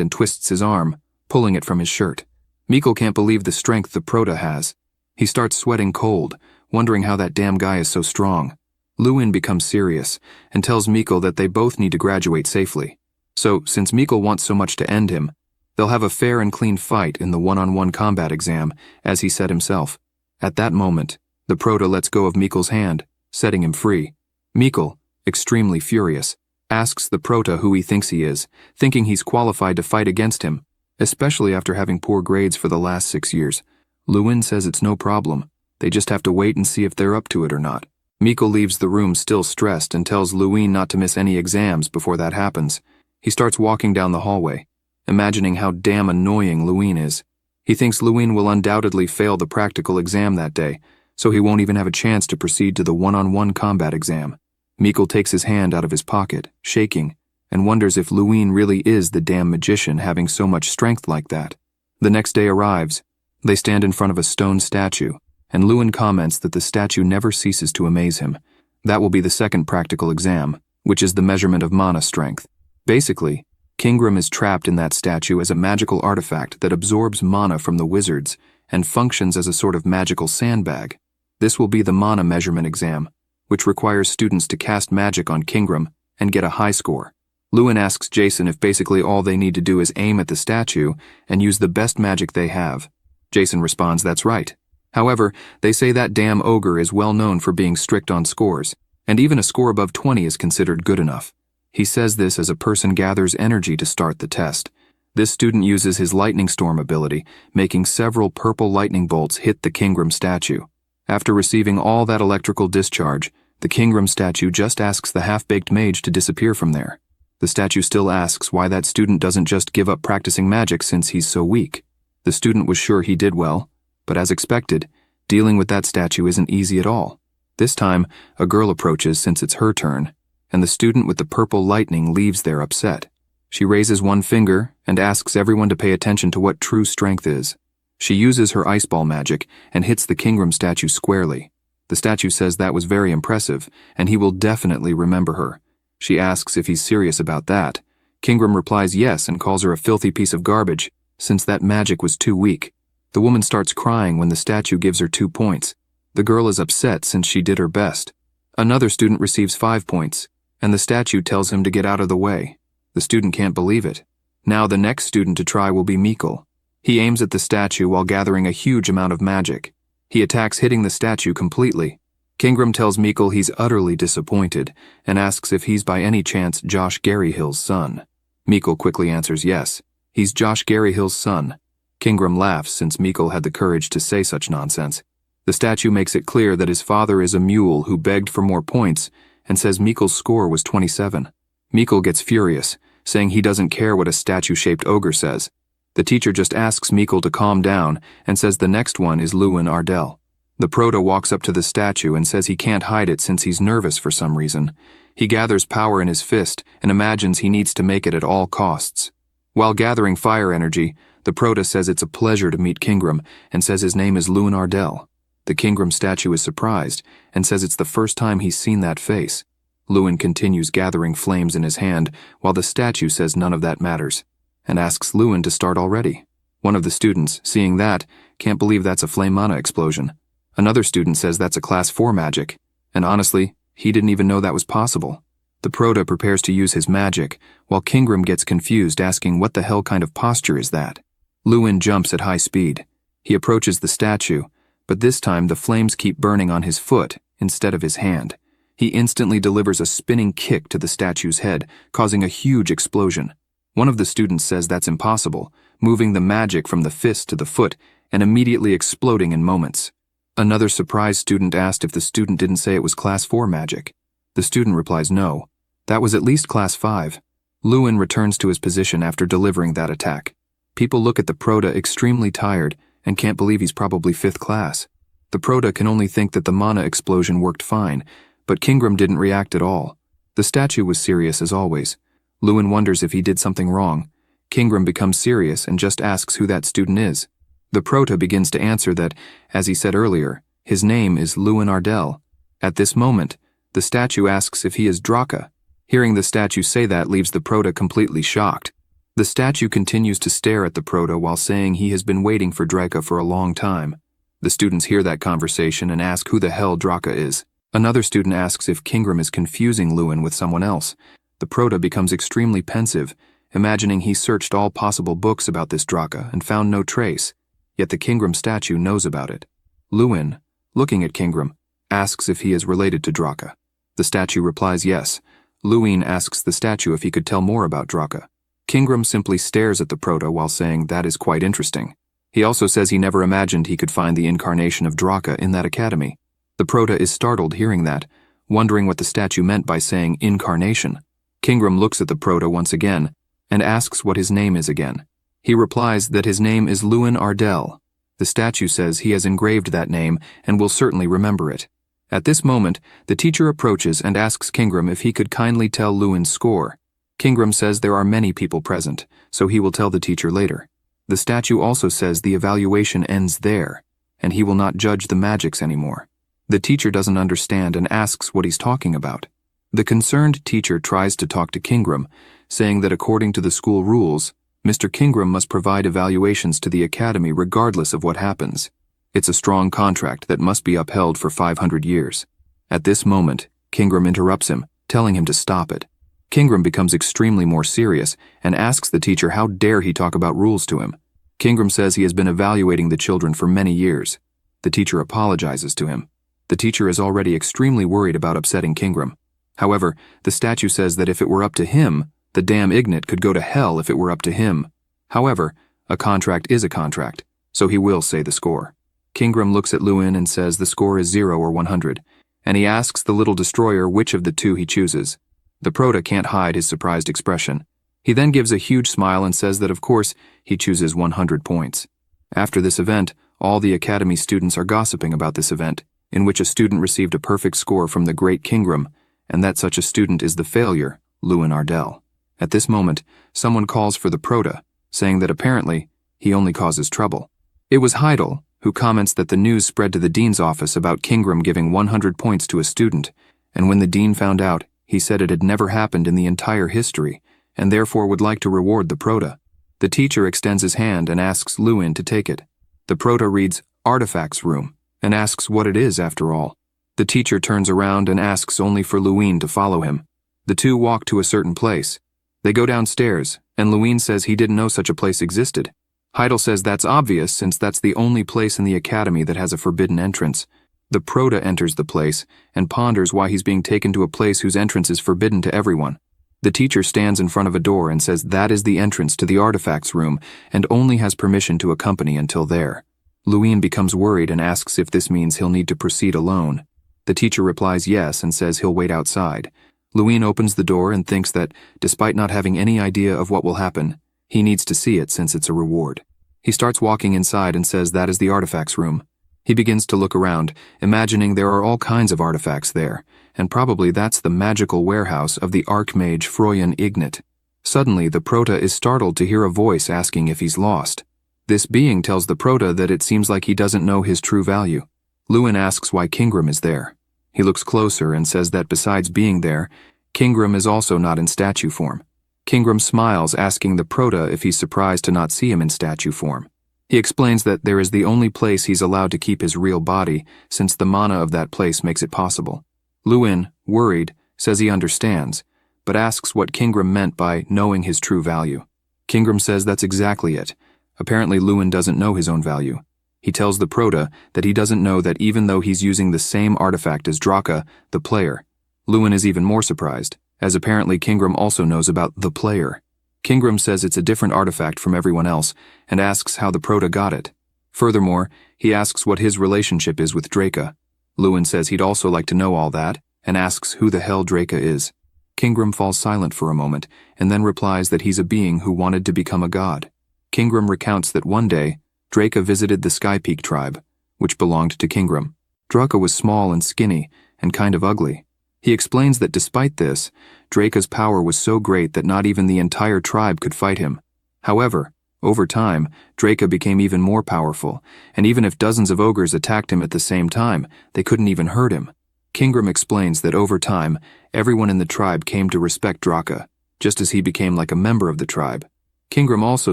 and twists his arm, pulling it from his shirt. Mikkel can't believe the strength the Prota has. He starts sweating cold, wondering how that damn guy is so strong. Lewin becomes serious and tells Mikkel that they both need to graduate safely. So, since Mikkel wants so much to end him, they'll have a fair and clean fight in the one-on-one combat exam, as he said himself. At that moment, the Prota lets go of Mikkel's hand, setting him free. Mikkel, extremely furious, asks the Prota who he thinks he is, thinking he's qualified to fight against him. especially after having poor grades for the last 6 years. Lewin says it's no problem. They just have to wait and see if they're up to it or not. Mikkel leaves the room still stressed and tells Lewin not to miss any exams before that happens. He starts walking down the hallway, imagining how damn annoying Lewin is. He thinks Lewin will undoubtedly fail the practical exam that day, so he won't even have a chance to proceed to the one-on-one combat exam. Mikkel takes his hand out of his pocket, shaking, and wonders if Lewin really is the damn magician having so much strength like that. The next day arrives. They stand in front of a stone statue, and Lewin comments that the statue never ceases to amaze him. That will be the second practical exam, which is the measurement of mana strength. Basically, Kingram is trapped in that statue as a magical artifact that absorbs mana from the wizards and functions as a sort of magical sandbag. This will be the mana measurement exam, which requires students to cast magic on Kingram and get a high score. Lewin asks Jason if basically all they need to do is aim at the statue and use the best magic they have. Jason responds that's right. However, they say that damn ogre is well known for being strict on scores, and even a score above 20 is considered good enough. He says this as a person gathers energy to start the test. This student uses his lightning storm ability, making several purple lightning bolts hit the Kingram statue. After receiving all that electrical discharge, the Kingram statue just asks the half-baked mage to disappear from there. The statue still asks why that student doesn't just give up practicing magic since he's so weak. The student was sure he did well, but as expected, dealing with that statue isn't easy at all. This time, a girl approaches since it's her turn, and the student with the purple lightning leaves there upset. She raises one finger and asks everyone to pay attention to what true strength is. She uses her ice ball magic and hits the Kingram statue squarely. The statue says that was very impressive, and he will definitely remember her. She asks if he's serious about that. Kingram replies yes and calls her a filthy piece of garbage, since that magic was too weak. The woman starts crying when the statue gives her 2 points. The girl is upset since she did her best. Another student receives 5 points, and the statue tells him to get out of the way. The student can't believe it. Now the next student to try will be Mikkel. He aims at the statue while gathering a huge amount of magic. He attacks, hitting the statue completely. Kingram tells Mikkel he's utterly disappointed and asks if he's by any chance Josh Garyhill's son. Mikkel quickly answers yes. He's Josh Garyhill's son. Kingram laughs since Mikkel had the courage to say such nonsense. The statue makes it clear that his father is a mule who begged for more points and says Mikkel's score was 27. Mikkel gets furious, saying he doesn't care what a statue-shaped ogre says. The teacher just asks Mikkel to calm down and says the next one is Lewin Ardell. The proto walks up to the statue and says he can't hide it since he's nervous for some reason. He gathers power in his fist and imagines he needs to make it at all costs. While gathering fire energy, the proto says it's a pleasure to meet Kingram and says his name is Lewin Ardell. The Kingram statue is surprised and says it's the first time he's seen that face. Lewin continues gathering flames in his hand while the statue says none of that matters and asks Lewin to start already. One of the students, seeing that, can't believe that's a flame mana explosion. Another student says that's a class 4 magic, and honestly, he didn't even know that was possible. The proto prepares to use his magic, while Kingram gets confused asking what the hell kind of posture is that. Lewin jumps at high speed. He approaches the statue, but this time the flames keep burning on his foot instead of his hand. He instantly delivers a spinning kick to the statue's head, causing a huge explosion. One of the students says that's impossible, moving the magic from the fist to the foot and immediately exploding in moments. Another surprised student asked if the student didn't say it was class 4 magic. The student replies no. That was at least class 5. Lewin returns to his position after delivering that attack. People look at the proto extremely tired and can't believe he's probably 5th class. The proto can only think that the mana explosion worked fine, but Kingram didn't react at all. The statue was serious as always. Lewin wonders if he did something wrong. Kingram becomes serious and just asks who that student is. The proto begins to answer that, as he said earlier, his name is Lewin Ardell. At this moment, the statue asks if he is Draka. Hearing the statue say that leaves the proto completely shocked. The statue continues to stare at the proto while saying he has been waiting for Draka for a long time. The students hear that conversation and ask who the hell Draka is. Another student asks if Kingram is confusing Lewin with someone else. The proto becomes extremely pensive, imagining he searched all possible books about this Draka and found no trace. Yet the Kingram statue knows about it. Lewin, looking at Kingram, asks if he is related to Draka. The statue replies yes. Lewin asks the statue if he could tell more about Draka. Kingram simply stares at the Prota while saying that is quite interesting. He also says he never imagined he could find the incarnation of Draka in that academy. The Prota is startled hearing that, wondering what the statue meant by saying incarnation. Kingram looks at the Prota once again and asks what his name is again. He replies that his name is Lewin Ardell. The statue says he has engraved that name and will certainly remember it. At this moment, the teacher approaches and asks Kingram if he could kindly tell Lewin's score. Kingram says there are many people present, so he will tell the teacher later. The statue also says the evaluation ends there, and he will not judge the magics anymore. The teacher doesn't understand and asks what he's talking about. The concerned teacher tries to talk to Kingram, saying that according to the school rules, Mr. Kingram must provide evaluations to the academy regardless of what happens. It's a strong contract that must be upheld for 500 years. At this moment, Kingram interrupts him, telling him to stop it. Kingram becomes extremely more serious and asks the teacher how dare he talk about rules to him. Kingram says he has been evaluating the children for many years. The teacher apologizes to him. The teacher is already extremely worried about upsetting Kingram. However, the statue says that if it were up to him, the damn ignat could go to hell if it were up to him. However, a contract is a contract, so he will say the score. Kingram looks at Lewin and says the score is 0 or 100, and he asks the little destroyer which of the two he chooses. The Prota can't hide his surprised expression. He then gives a huge smile and says that of course he chooses 100 points. After this event, all the academy students are gossiping about this event, in which a student received a perfect score from the great Kingram, and that such a student is the failure, Lewin Ardell. At this moment, someone calls for the Prota, saying that apparently he only causes trouble. It was Heidel, who comments that the news spread to the dean's office about Kingram giving 100 points to a student, and when the dean found out, he said it had never happened in the entire history, and therefore would like to reward the Prota. The teacher extends his hand and asks Lewin to take it. The Prota reads Artifacts Room, and asks what it is after all. The teacher turns around and asks only for Lewin to follow him. The two walk to a certain place. They go downstairs, and Lewin says he didn't know such a place existed. Heidel says that's obvious since that's the only place in the academy that has a forbidden entrance. The Prota enters the place and ponders why he's being taken to a place whose entrance is forbidden to everyone. The teacher stands in front of a door and says that is the entrance to the artifacts room and only has permission to accompany until there. Lewin becomes worried and asks if this means he'll need to proceed alone. The teacher replies yes and says he'll wait outside. Lewin opens the door and thinks that, despite not having any idea of what will happen, he needs to see it since it's a reward. He starts walking inside and says that is the artifacts room. He begins to look around, imagining there are all kinds of artifacts there, and probably that's the magical warehouse of the archmage Froyan Ignat. Suddenly, the Prota is startled to hear a voice asking if he's lost. This being tells the Prota that it seems like he doesn't know his true value. Lewin asks why Kingram is there. He looks closer and says that besides being there, Kingram is also not in statue form. Kingram smiles, asking the Prota if he's surprised to not see him in statue form. He explains that there is the only place he's allowed to keep his real body, since the mana of that place makes it possible. Lewin, worried, says he understands, but asks what Kingram meant by knowing his true value. Kingram says that's exactly it. Apparently Lewin doesn't know his own value. He tells the Prota that he doesn't know that even though he's using the same artifact as Draka, the player. Lewin is even more surprised, as apparently Kingram also knows about the player. Kingram says it's a different artifact from everyone else, and asks how the Prota got it. Furthermore, he asks what his relationship is with Draka. Lewin says he'd also like to know all that, and asks who the hell Draka is. Kingram falls silent for a moment, and then replies that he's a being who wanted to become a god. Kingram recounts that one day, Draka visited the Skypeak tribe, which belonged to Kingram. Draka was small and skinny, and kind of ugly. He explains that despite this, Draka's power was so great that not even the entire tribe could fight him. However, over time, Draka became even more powerful, and even if dozens of ogres attacked him at the same time, they couldn't even hurt him. Kingram explains that over time, everyone in the tribe came to respect Draka, just as he became like a member of the tribe. Kingram also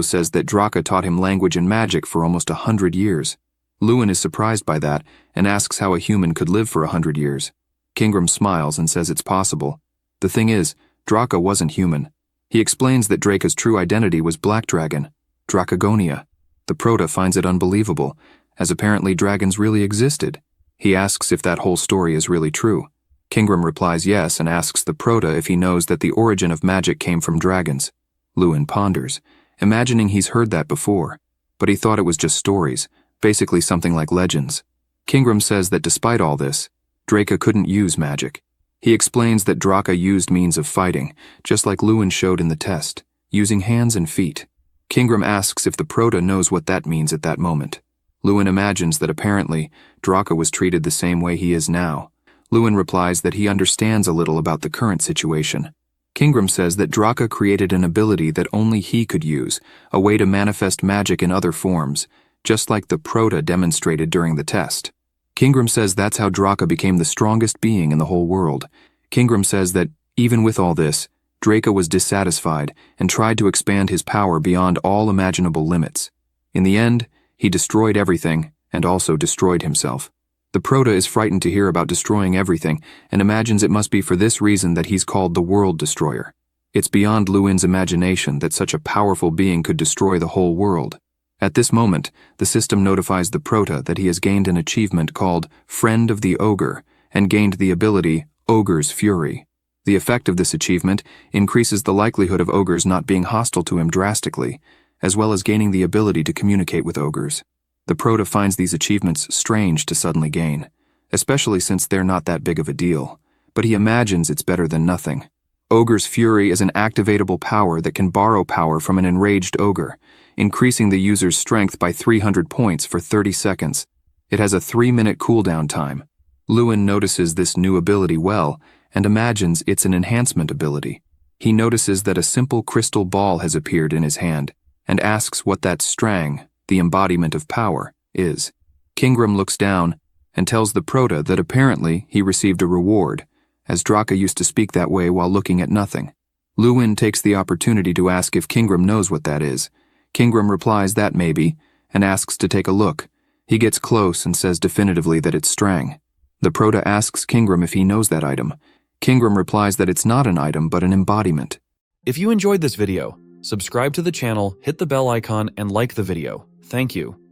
says that Draka taught him language and magic for almost 100 years. Lewin is surprised by that and asks how a human could live for 100 years. Kingram smiles and says it's possible. The thing is, Draka wasn't human. He explains that Draka's true identity was Black Dragon, Drakagonia. The Prota finds it unbelievable, as apparently dragons really existed. He asks if that whole story is really true. Kingram replies yes and asks the Prota if he knows that the origin of magic came from dragons. Lewin ponders, imagining he's heard that before, but he thought it was just stories, basically something like legends. Kingram says that despite all this, Draca couldn't use magic. He explains that Draca used means of fighting, just like Lewin showed in the test, using hands and feet. Kingram asks if the Prota knows what that means at that moment. Lewin imagines that apparently Draca was treated the same way he is now. Lewin replies that he understands a little about the current situation. Kingram says that Draca created an ability that only he could use, a way to manifest magic in other forms, just like the Prota demonstrated during the test. Kingram says that's how Draca became the strongest being in the whole world. Kingram says that, even with all this, Draca was dissatisfied and tried to expand his power beyond all imaginable limits. In the end, he destroyed everything and also destroyed himself. The Prota is frightened to hear about destroying everything and imagines it must be for this reason that he's called the World Destroyer. It's beyond Lewin's imagination that such a powerful being could destroy the whole world. At this moment, the system notifies the Prota that he has gained an achievement called Friend of the Ogre and gained the ability Ogre's Fury. The effect of this achievement increases the likelihood of ogres not being hostile to him drastically, as well as gaining the ability to communicate with ogres. The Prota finds these achievements strange to suddenly gain, especially since they're not that big of a deal, but he imagines it's better than nothing. Ogre's Fury is an activatable power that can borrow power from an enraged ogre, increasing the user's strength by 300 points for 30 seconds. It has a 3-minute cooldown time. Lewin notices this new ability well and imagines it's an enhancement ability. He notices that a simple crystal ball has appeared in his hand and asks what that strang, the embodiment of power, is. Kingram looks down and tells the Prota that apparently he received a reward, as Draca used to speak that way while looking at nothing. Lewin takes the opportunity to ask if Kingram knows what that is. Kingram replies that maybe, and asks to take a look. He gets close and says definitively that it's strang. The Prota asks Kingram if he knows that item. Kingram replies that it's not an item but an embodiment. If you enjoyed this video, subscribe to the channel, hit the bell icon, and like the video. Thank you.